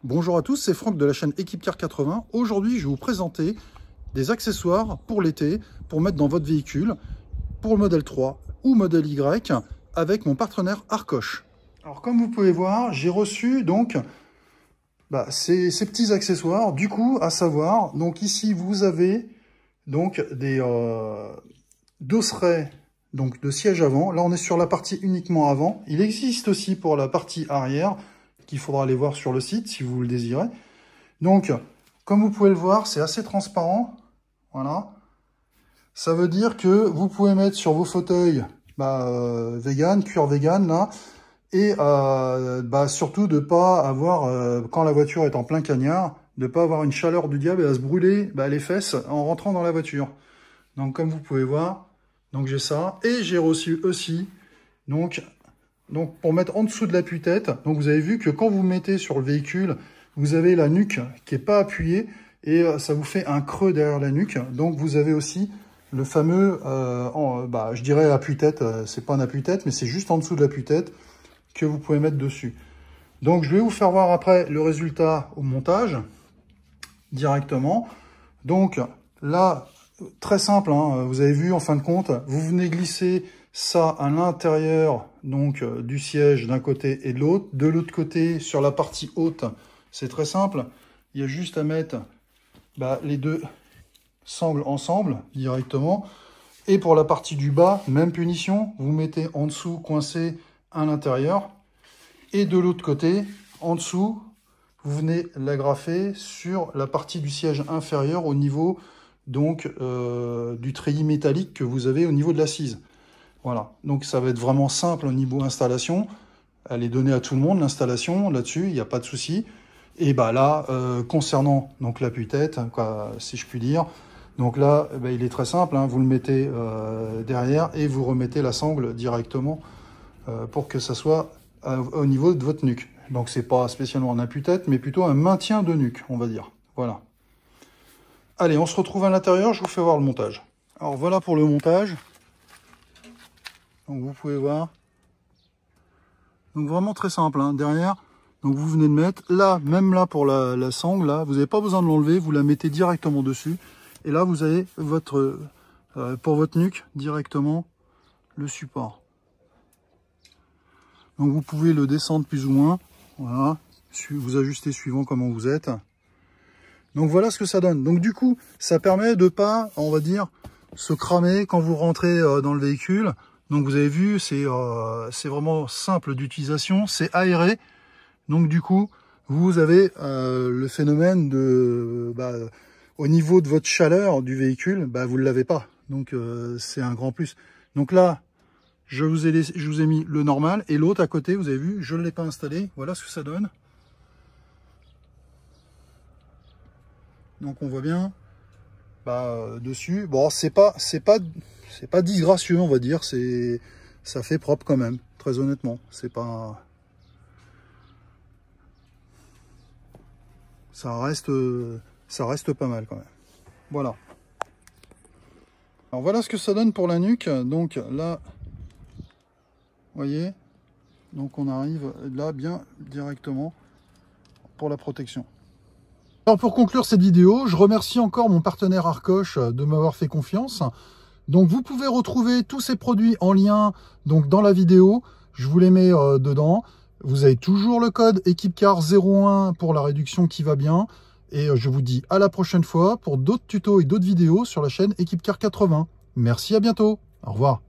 Bonjour à tous, c'est Franck de la chaîne Équipe Car 80. Aujourd'hui, je vais vous présenter des accessoires pour l'été, pour mettre dans votre véhicule, pour le modèle 3 ou modèle Y, avec mon partenaire Arcoche. Alors comme vous pouvez voir, j'ai reçu donc ces petits accessoires, du coup, à savoir, donc ici vous avez donc des dosseraits donc de siège avant. Là on est sur la partie uniquement avant. Il existe aussi pour la partie arrière, qu'il faudra aller voir sur le site si vous le désirez. Donc, comme vous pouvez le voir, c'est assez transparent. Voilà. Ça veut dire que vous pouvez mettre sur vos fauteuils vegan, cuir vegan, là. Et surtout de pas avoir, quand la voiture est en plein cagnard, de pas avoir une chaleur du diable et à se brûler les fesses en rentrant dans la voiture. Donc, comme vous pouvez voir, donc j'ai ça. Et j'ai reçu aussi, donc pour mettre en dessous de l'appui-tête, donc vous avez vu que quand vous mettez sur le véhicule, vous avez la nuque qui n'est pas appuyée et ça vous fait un creux derrière la nuque. Donc vous avez aussi le fameux, je dirais appui-tête, c'est pas un appui-tête, mais c'est juste en dessous de l'appui-tête que vous pouvez mettre dessus. Donc je vais vous faire voir après le résultat au montage directement. Donc là, très simple, hein, vous avez vu en fin de compte, vous venez glisser ça à l'intérieur donc du siège d'un côté et de l'autre. De l'autre côté, sur la partie haute, c'est très simple. Il y a juste à mettre les deux sangles ensemble directement. Et pour la partie du bas, même punition. Vous mettez en dessous coincé à l'intérieur. Et de l'autre côté, en dessous, vous venez l'agrafer sur la partie du siège inférieur au niveau donc du treillis métallique que vous avez au niveau de l'assise. Voilà, donc ça va être vraiment simple au niveau installation. Elle est donnée à tout le monde, l'installation, là-dessus, il n'y a pas de souci. Et là, concernant donc l'appui-tête, si je puis dire, donc là, il est très simple, hein, vous le mettez derrière et vous remettez la sangle directement pour que ça soit au niveau de votre nuque. Donc c'est pas spécialement un appui-tête, mais plutôt un maintien de nuque, on va dire. Voilà. Allez, on se retrouve à l'intérieur, je vous fais voir le montage. Alors voilà pour le montage. Donc vous pouvez voir. Donc vraiment très simple, hein. Derrière, donc vous venez de mettre, là, même là pour la sangle, là, vous n'avez pas besoin de l'enlever, vous la mettez directement dessus. Et là, vous avez votre, pour votre nuque, directement le support. Donc vous pouvez le descendre plus ou moins. Voilà. Vous ajustez suivant comment vous êtes. Donc voilà ce que ça donne. Donc du coup, ça permet de pas, on va dire, se cramer quand vous rentrez dans le véhicule. Donc vous avez vu, c'est vraiment simple d'utilisation, c'est aéré. Donc du coup, vous avez le phénomène de, au niveau de votre chaleur du véhicule, vous ne l'avez pas. Donc c'est un grand plus. Donc là, je vous ai mis le normal et l'autre à côté, vous avez vu, je ne l'ai pas installé. Voilà ce que ça donne. Donc on voit bien dessus. Bon, c'est pas disgracieux, on va dire. Ça fait propre quand même, très honnêtement. C'est pas, ça reste pas mal quand même. Voilà. Alors voilà ce que ça donne pour la nuque. Donc là, vous voyez, donc on arrive là bien directement pour la protection. Alors pour conclure cette vidéo, je remercie encore mon partenaire Arcoche de m'avoir fait confiance. Donc vous pouvez retrouver tous ces produits en lien donc dans la vidéo, je vous les mets dedans. Vous avez toujours le code EquipeCar01 pour la réduction qui va bien. Et je vous dis à la prochaine fois pour d'autres tutos et d'autres vidéos sur la chaîne Équipe Car 80. Merci, à bientôt. Au revoir.